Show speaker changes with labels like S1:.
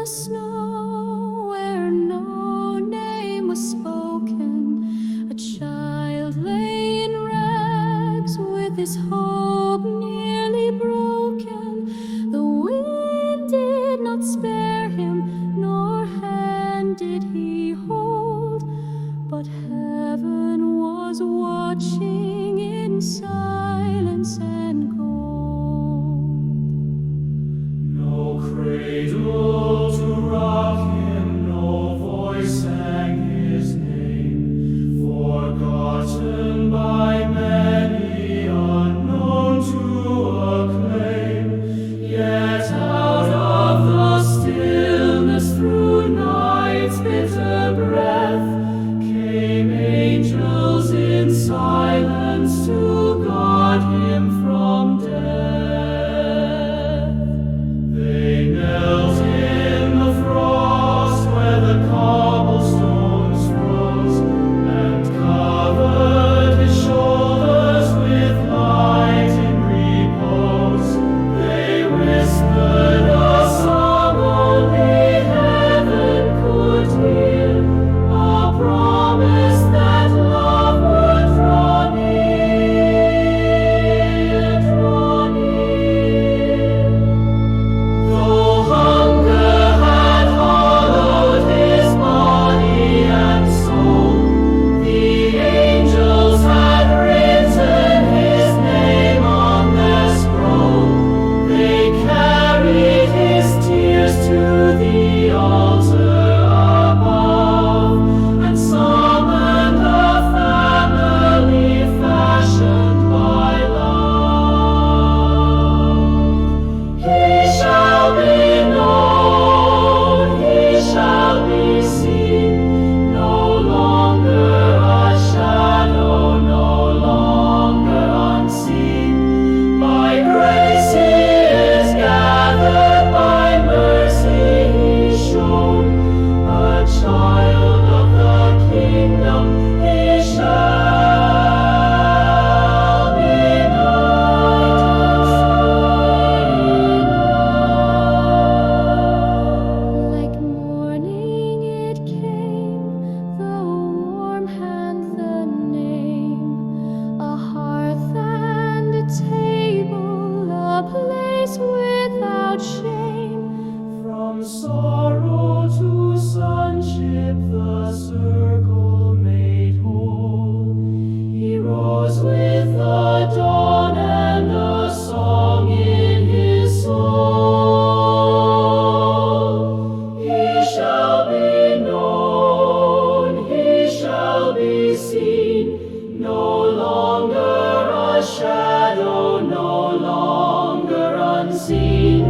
S1: the snow where no name was spoken, a child lay in rags with his hope nearly broken. The wind did not spare him, nor hand did he hold, but heaven was watching in silence and gold.
S2: No cradle to rock him, no voice sang his name, forgotten by many, unknown to acclaim. Yet out of the stillness, through night's bitter breath, came angels in silence to guard him from death. They knelt in the frost where the cobblestones froze, and covered his shoulders with light in repose. They whispered a song only heaven could hear, a promise that love would draw near, draw near. Though hunger had hollowed his body and soul, the angels had written his name on their scroll. They carried his tears to the altar above, and summoned a family fashioned by love. He shall be known, he shall be seen, no longer a shadow, no longer unseen. By grace he is gathered, by mercy he's shown, a child of the kingdom, he shall be known.
S1: Like morning it came, the warm hand, the name, a hearth and a table, a place without shame.
S2: From sorrow to sonship, the circle made whole. He rose with the dawn and a song in his soul. He shall be known, he shall be seen, no longer a shadow, no longer unseen.